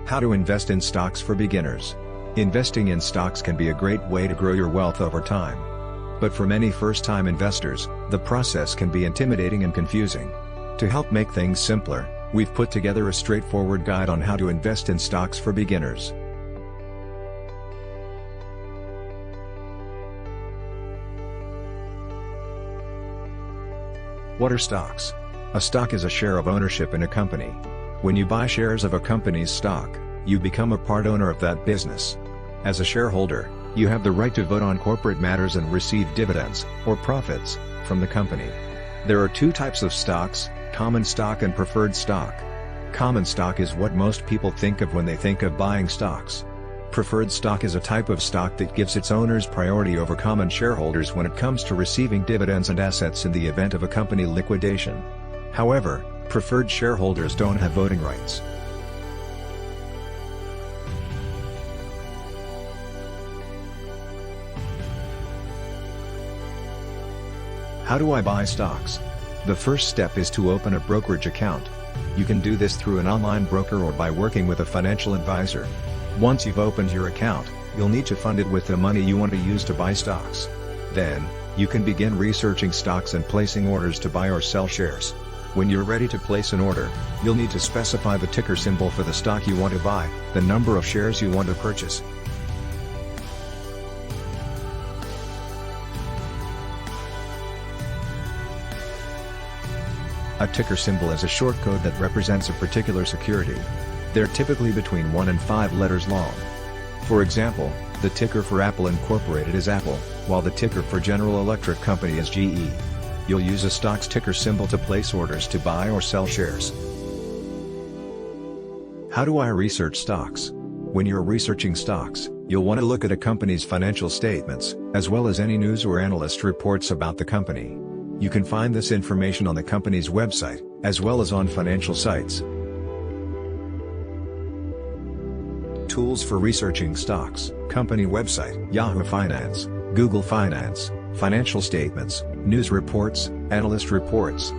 How to invest in stocks for beginners. Investing in stocks can be a great way to grow your wealth over time. But for many first-time investors, the process can be intimidating and confusing. To help make things simpler, we've put together a straightforward guide on how to invest in stocks for beginners. What are stocks? A stock is a share of ownership in a company. When you buy shares of a company's stock, you become a part owner of that business. As a shareholder, you have the right to vote on corporate matters and receive dividends, or profits, from the company. There are two types of stocks, common stock and preferred stock. Common stock is what most people think of when they think of buying stocks. Preferred stock is a type of stock that gives its owners priority over common shareholders when it comes to receiving dividends and assets in the event of a company liquidation. However, preferred shareholders don't have voting rights. How do I buy stocks? The first step is to open a brokerage account. You can do this through an online broker or by working with a financial advisor. Once you've opened your account, you'll need to fund it with the money you want to use to buy stocks. Then, you can begin researching stocks and placing orders to buy or sell shares. When you're ready to place an order, you'll need to specify the ticker symbol for the stock you want to buy, the number of shares you want to purchase. A ticker symbol is a short code that represents a particular security. They're typically between 1 and 5 letters long. For example, the ticker for Apple Incorporated is Apple, while the ticker for General Electric Company is GE. You'll use a stock's ticker symbol to place orders to buy or sell shares. How do I research stocks? When you're researching stocks, you'll want to look at a company's financial statements, as well as any news or analyst reports about the company. You can find this information on the company's website, as well as on financial sites. Tools for researching stocks, company website, Yahoo Finance, Google Finance, financial statements, news reports, analyst reports.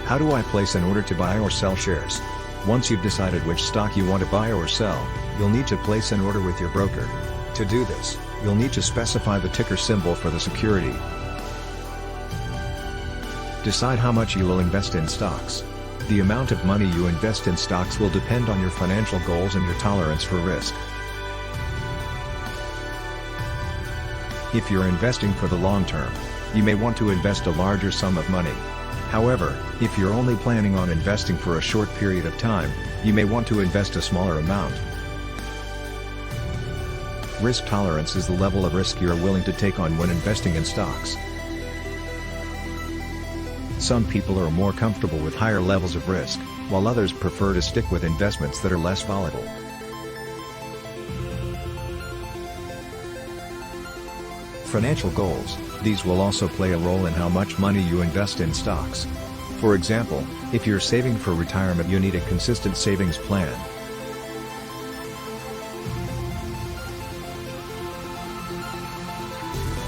How do I place an order to buy or sell shares? Once you've decided which stock you want to buy or sell, you'll need to place an order with your broker. To do this, you'll need to specify the ticker symbol for the security. Decide how much you will invest in stocks. The amount of money you invest in stocks will depend on your financial goals and your tolerance for risk. If you're investing for the long term, you may want to invest a larger sum of money. However, if you're only planning on investing for a short period of time, you may want to invest a smaller amount. Risk tolerance is the level of risk you're willing to take on when investing in stocks. Some people are more comfortable with higher levels of risk, while others prefer to stick with investments that are less volatile. Financial goals, these will also play a role in how much money you invest in stocks. For example, if you're saving for retirement, you need a consistent savings plan.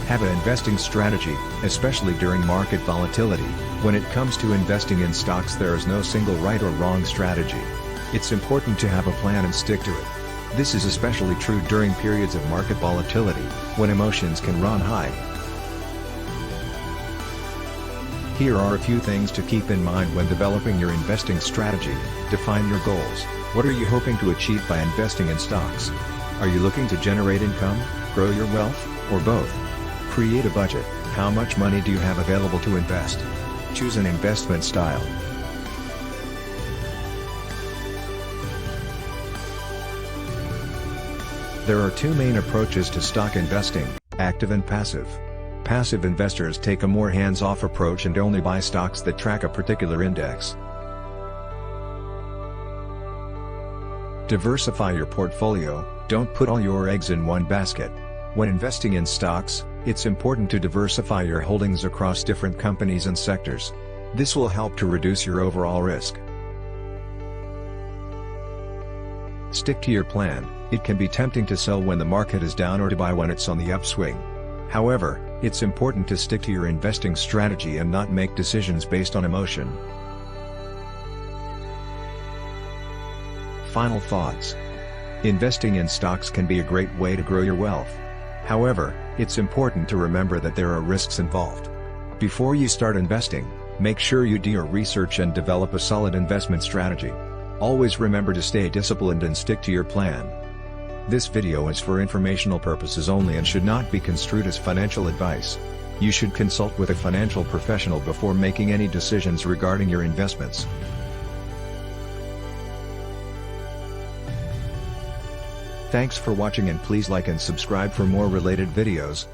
Have an investing strategy, especially during market volatility. When it comes to investing in stocks, there is no single right or wrong strategy. It's important to have a plan and stick to it. This is especially true during periods of market volatility, when emotions can run high. Here are a few things to keep in mind when developing your investing strategy. Define your goals. What are you hoping to achieve by investing in stocks? Are you looking to generate income, grow your wealth, or both? Create a budget. How much money do you have available to invest? Choose an investment style. There are two main approaches to stock investing, active and passive. Passive investors take a more hands-off approach and only buy stocks that track a particular index. Diversify your portfolio. Don't put all your eggs in one basket. When investing in stocks, it's important to diversify your holdings across different companies and sectors. This will help to reduce your overall risk. Stick to your plan. It can be tempting to sell when the market is down or to buy when it's on the upswing. However, it's important to stick to your investing strategy and not make decisions based on emotion. Final thoughts. Investing in stocks can be a great way to grow your wealth. However, it's important to remember that there are risks involved. Before you start investing, make sure you do your research and develop a solid investment strategy. Always remember to stay disciplined and stick to your plan. This video is for informational purposes only and should not be construed as financial advice. You should consult with a financial professional before making any decisions regarding your investments. Thanks for watching, and please like and subscribe for more related videos.